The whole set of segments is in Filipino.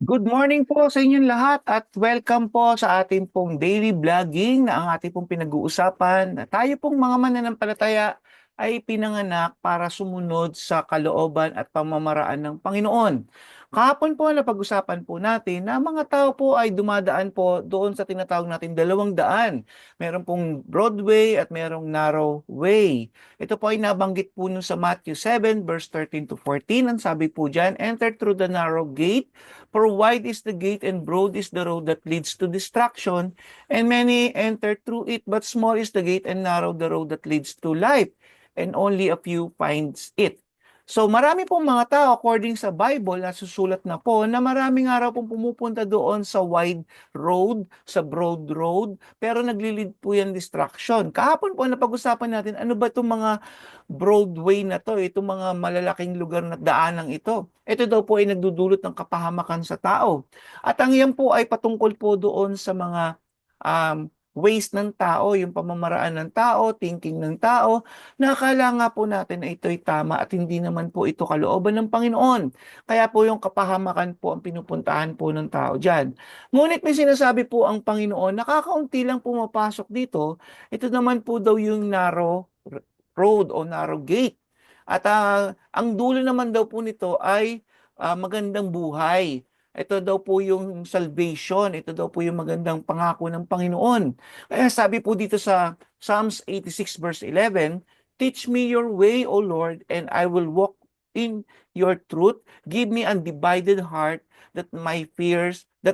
Good morning po sa inyong lahat at welcome po sa ating pong daily vlogging na ang ating pong pinag-uusapan na tayo pong mga mananampalataya ay pinanganak para sumunod sa kalooban at pamamaraan ng Panginoon. Kahapon po napag-usapan po natin na mga tao po ay dumadaan po doon sa tinatawag natin dalawang daan. Meron pong broad way at merong narrow way. Ito po ay nabanggit po nun sa Matthew 7 verse 13 to 14. Ang sabi po dyan, enter through the narrow gate. For wide is the gate and broad is the road that leads to destruction, and many enter through it, but small is the gate and narrow the road that leads to life, and only a few finds it. So marami pong mga tao according sa Bible na susulat na po na maraming araw pong pumupunta doon sa wide road, sa broad road, pero naglilid po yan distraction. Kahapon po napag-usapan natin ano ba itong mga Broadway na to, itong mga malalaking lugar na daanang ito. Ito daw po ay nagdudulot ng kapahamakan sa tao. At ang yan po ay patungkol po doon sa mga ways ng tao, yung pamamaraan ng tao, thinking ng tao, na akala nga po natin na ito'y tama at hindi naman po ito kalooban ng Panginoon. Kaya po yung kapahamakan po ang pinupuntahan po ng tao dyan. Ngunit may sinasabi po ang Panginoon, nakakaunti lang pumapasok dito, ito naman po daw yung narrow road o narrow gate. At ang dulo naman daw po nito ay magandang buhay. Ito daw po yung salvation. Ito daw po yung magandang pangako ng Panginoon. Kaya sabi po dito sa Psalms 86 verse 11, teach me your way, O Lord, and I will walk in your truth. Give me undivided heart that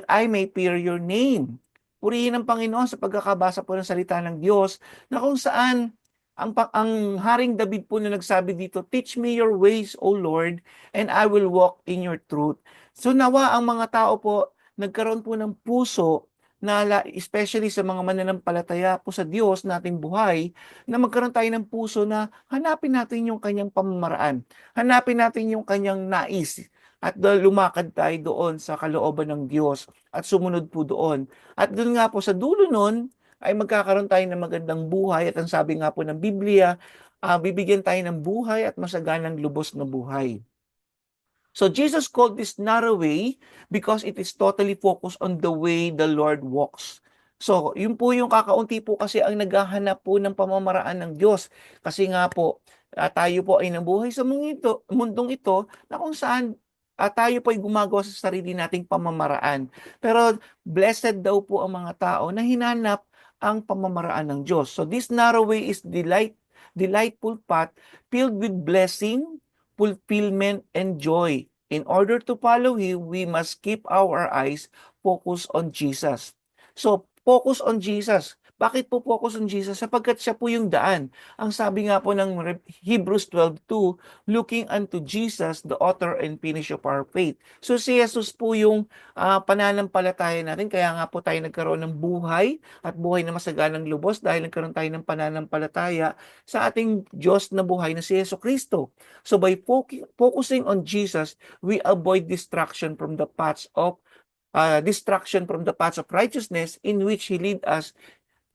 I may fear your name. Purihin ang Panginoon sa pagkakabasa po ng salita ng Diyos na kung saan ang Haring David po na nagsabi dito, teach me your ways, O Lord, and I will walk in your truth. So nawa ang mga tao po, nagkaroon po ng puso, especially sa mga mananampalataya po sa Diyos nating buhay, na magkaroon tayo ng puso na hanapin natin yung kanyang pamamaraan. Hanapin natin yung kanyang nais. At lumakad tayo doon sa kalooban ng Diyos at sumunod po doon. At doon nga po sa dulo nun, ay magkakaroon tayo ng magandang buhay at ang sabi nga po ng Biblia, bibigyan tayo ng buhay at masaganang lubos na buhay. So Jesus called this narrow way because it is totally focused on the way the Lord walks. So, yun po yung kakaunti po kasi ang naghahanap po ng pamamaraan ng Diyos. Kasi nga po, tayo po ay nabuhay sa mundong ito na kung saan tayo po ay gumagawa sa sarili nating pamamaraan. Pero blessed daw po ang mga tao na hinanap ang pamamaraan ng Diyos. So this narrow way is delightful path filled with blessing, fulfillment, and joy. In order to follow Him, we must keep our eyes focused on Jesus. So, focus on Jesus. Bakit po focus on Jesus? Sapagkat siya po yung daan. Ang sabi nga po ng Hebrews 12:2, looking unto Jesus, the author and finisher of our faith. So si Jesus po yung pananampalataya natin. Kaya nga po tayo nagkaroon ng buhay at buhay na masaganang lubos dahil nagkaroon tayo ng pananampalataya sa ating Diyos na buhay na si Yeso Kristo. So by focusing on Jesus, we avoid distraction from the paths of righteousness in which He lead us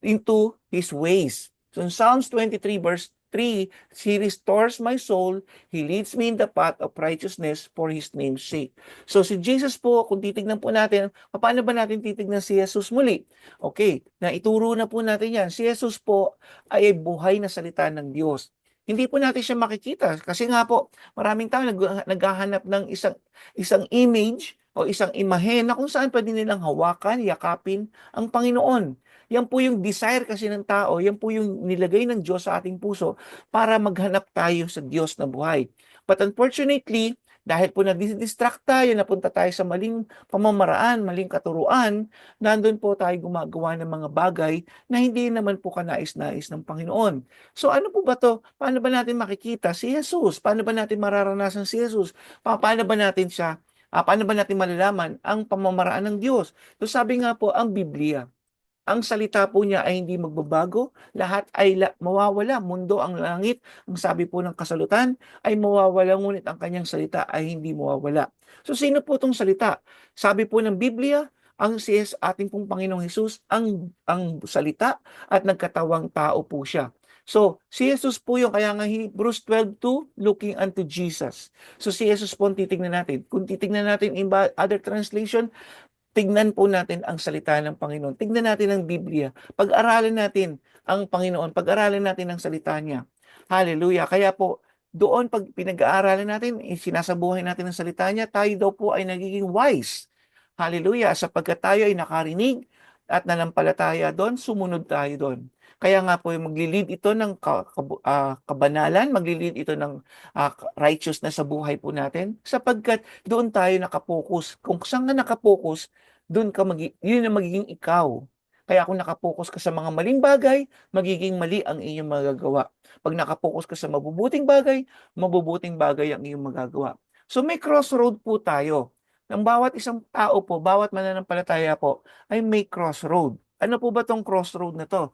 into His ways. So in Psalms 23 verse 3, He restores my soul, He leads me in the path of righteousness for His name's sake. So si Jesus po, kung titignan po natin, paano ba natin titignan si Jesus muli? Okay, na ituro na po natin yan. Si Jesus po ay buhay na salita ng Diyos. Hindi po natin siya makikita kasi nga po maraming tao naghahanap ng isang image o isang imahe na kung saan pwede nilang hawakan, yakapin ang Panginoon. Yan po yung desire kasi ng tao, yan po yung nilagay ng Diyos sa ating puso para maghanap tayo sa Diyos na buhay. But unfortunately, dahil po nadidistract tayo, napunta tayo sa maling pamamaraan, maling katuruan, nandun po tayo gumagawa ng mga bagay na hindi naman po kanais-nais ng Panginoon. So ano po ba to? Paano ba natin makikita si Jesus? Paano ba natin mararanasan si Jesus? Paano ba natin malalaman ang pamamaraan ng Diyos? So sabi nga po, ang Biblia, ang salita po niya ay hindi magbabago, lahat ay mawawala, mundo ang langit, ang sabi po ng kasalutan ay mawawala, ngunit ang kanyang salita ay hindi mawawala. So sino po itong salita? Sabi po ng Biblia, ang ating pong Panginoong Hesus, ang salita at nagkatawang tao po siya. So, si Jesus po yung, kaya nga Hebrews 12:2, looking unto Jesus. So, si Jesus po ang titignan natin. Kung titignan natin in other translation, tignan po natin ang salita ng Panginoon. Tignan natin ang Biblia. Pag-aralan natin ang Panginoon. Pag-aralan natin ang salita niya. Hallelujah. Kaya po, doon pag pinag-aaralan natin, sinasabuhay natin ang salita niya, tayo daw po ay nagiging wise. Hallelujah. Sapagkat tayo ay nakarinig at nanampalataya doon, sumunod tayo doon. Kaya nga po, maglilid ito ng kabanalan, maglilid ito ng righteousness sa buhay po natin, sapagkat doon tayo nakapokus. Kung saan ka nakapokus, doon ka yun ang magiging ikaw. Kaya kung nakapokus ka sa mga maling bagay, magiging mali ang iyong magagawa. Pag nakapokus ka sa mabubuting bagay, mabubuting bagay ang iyong magagawa. So may crossroad po tayo. Ng bawat isang tao po, bawat mananampalataya po, ay may crossroad. Ano po ba tong crossroad na to?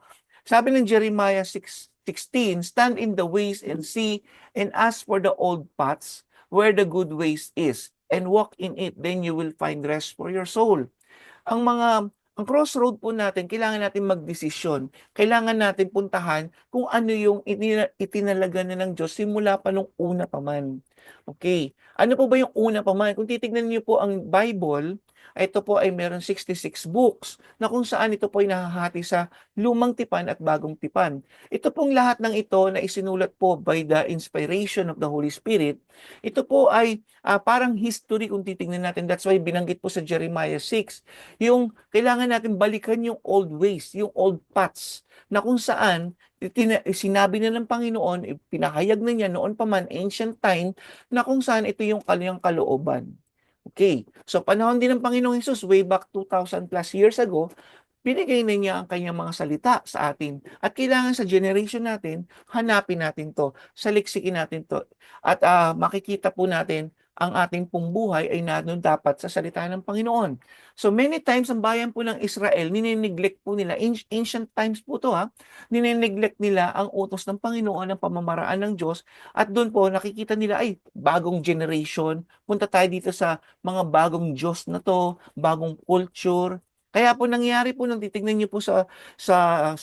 Sabi ng Jeremiah 6:16, stand in the ways and see and ask for the old paths where the good ways is, and walk in it, then you will find rest for your soul. Ang mga ang crossroad po natin, kailangan natin magdesisyon. Kailangan natin puntahan kung ano yung itinalaga na ng Diyos simula pa nung una pa man. Okay. Ano po ba yung una pa man? Kung titignan niyo po ang Bible, ito po ay meron 66 books na kung saan ito po ay nahahati sa lumang tipan at bagong tipan. Ito pong lahat ng ito na isinulat po by the inspiration of the Holy Spirit, ito po ay parang history kung titignan natin. That's why binanggit po sa Jeremiah 6, yung kailangan natin balikan yung old ways, yung old paths, na kung saan sinabi na ng Panginoon, pinahayag na niya noon pa man, ancient time, na kung saan ito yung kanyang kalooban. Okay. So, panahon din ng Panginoong Hesus, way back 2,000 plus years ago, binigay na niya ang kanyang mga salita sa atin. At kailangan sa generation natin, hanapin natin to, saliksikin natin to. At makikita po natin ang ating pong buhay ay nandun dapat sa salita ng Panginoon. So many times ang bayan po ng Israel, ninineglect po nila, ancient times po to ninineglect nila ang utos ng Panginoon, ang pamamaraan ng Diyos, at doon po nakikita nila, ay, bagong generation, punta tayo dito sa mga bagong Diyos na to, bagong culture. Kaya po nangyari po nung titignan niyo po sa sa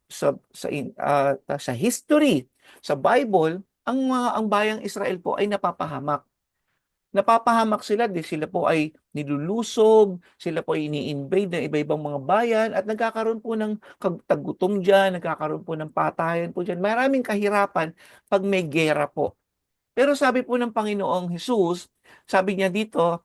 sa history, sa Bible, ang bayang Israel po ay napapahamak. Napapahamak sila, sila po ay nilulusob, sila po ay ini-invade ng iba-ibang mga bayan at nagkakaroon po ng tagutom diyan, nagkakaroon po ng patayan po diyan. Maraming kahirapan pag may giyera po. Pero sabi po ng Panginoong Hesus, sabi niya dito,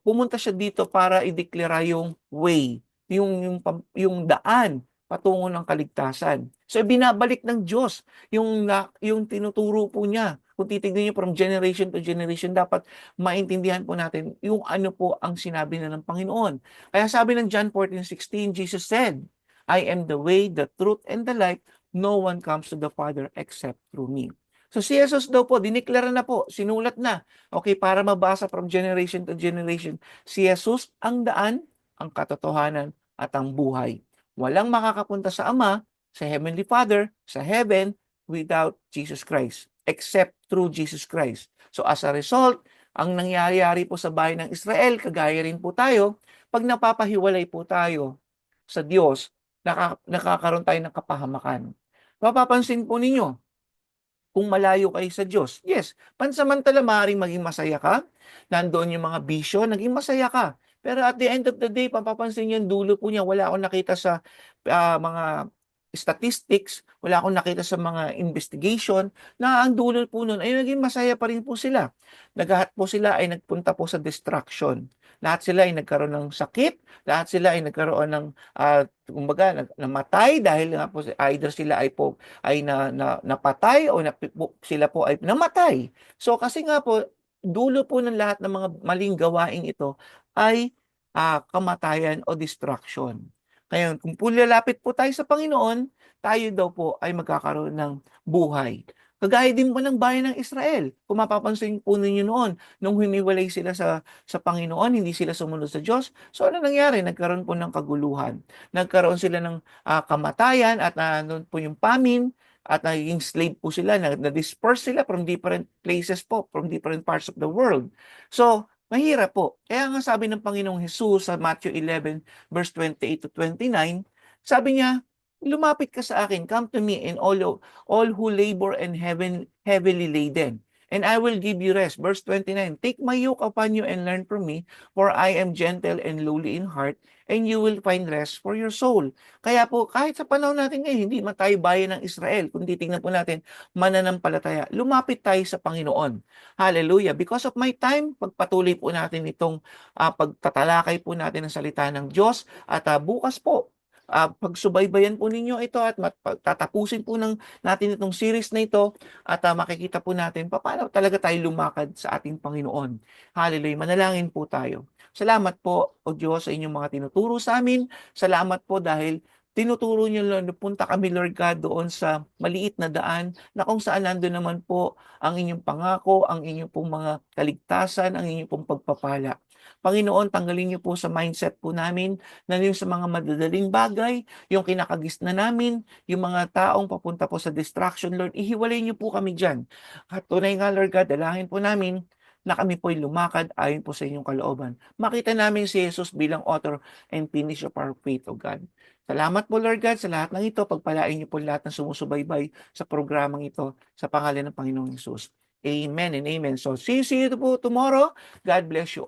pumunta siya dito para ideklara yung way, yung daan patungo ng kaligtasan. So binabalik ng Diyos yung tinuturo po niya. Kung titignan niyo from generation to generation, dapat maintindihan po natin yung ano po ang sinabi na ng Panginoon. Kaya sabi ng John 14:16, Jesus said, I am the way, the truth, and the life. No one comes to the Father except through me. So si Jesus daw po, diniklara na po, sinulat na. Okay, para mabasa from generation to generation. Si Jesus ang daan, ang katotohanan, at ang buhay. Walang makakapunta sa Ama, sa Heavenly Father, sa Heaven, without Jesus Christ, except through Jesus Christ. So as a result, ang nangyayari po sa bayan ng Israel, kagaya rin po tayo, pag napapahiwalay po tayo sa Diyos, nakakaroon tayo ng kapahamakan. Mapapansin po ninyo, kung malayo kayo sa Diyos. Yes, pansamantala maaaring maging masaya ka. Nandoon yung mga bisyo, naging masaya ka. Pero at the end of the day, papapansin niyo yung dulo po niya, wala akong nakita sa mga statistics, wala akong nakita sa mga investigation, na ang dulo po nun ay naging masaya pa rin po sila. Naghahat po sila ay nagpunta po sa destruction. Lahat sila ay nagkaroon ng sakit, lahat sila ay nagkaroon ng, kumbaga, namatay dahil nga po either sila ay napatay o sila po ay namatay. So kasi nga po, dulo po ng lahat ng mga maling gawain ito ay kamatayan o destruction. Kaya kung po lalapit po tayo sa Panginoon, tayo daw po ay magkakaroon ng buhay. Kagaya din po ng bayan ng Israel. Kung mapapansin po ninyo noon, nung humiwalay sila sa Panginoon, hindi sila sumunod sa Diyos, so ano nangyari? Nagkaroon po ng kaguluhan. Nagkaroon sila ng kamatayan at noon po yung famine at naging slave po sila, na-disperse sila from different places po, from different parts of the world. So, mahirap po. Kaya nga sabi ng Panginoong Hesus sa Matthew 11 verse 28 to 29, sabi niya, lumapit ka sa akin, come to me and all who labor and heavily laden, and I will give you rest. Verse 29, take my yoke upon you and learn from me, for I am gentle and lowly in heart, and you will find rest for your soul. Kaya po, kahit sa panahon natin ngayon, hindi man tayo bayan ng Israel, kung titingnan po natin, mananampalataya, lumapit tayo sa Panginoon. Hallelujah. Because of my time, pagpatuloy po natin itong pagtatalakay po natin ng salita ng Diyos, at bukas po, pagsubaybayan po ninyo ito at tatapusin po natin itong series na ito, at makikita po natin paano talaga tayo lumakad sa ating Panginoon. Hallelujah. Manalangin po tayo. Salamat po, O Diyos, sa inyong mga tinuturo sa amin. Salamat po dahil tinuturo niyo, Lord, na punta kami, Lord God, doon sa maliit na daan na kung saan nandun naman po ang inyong pangako, ang inyong pong mga kaligtasan, ang inyong pong pagpapala. Panginoon, tanggalin niyo po sa mindset po namin na yung sa mga madadaling bagay, yung kinakagis na namin, yung mga taong papunta po sa distraction, Lord, ihiwalay niyo po kami dyan. At tunay nga, Lord God, dalangin po namin na kami po'y lumakad ayon po sa inyong kalooban. Makita namin si Jesus bilang author and finisher of our faith, O God. Salamat po, Lord God, sa lahat ng ito. Pagpalain niyo po lahat ng sumusubaybay sa programang ito sa pangalan ng Panginoong Jesus. Amen and amen. So, see you po tomorrow. God bless you.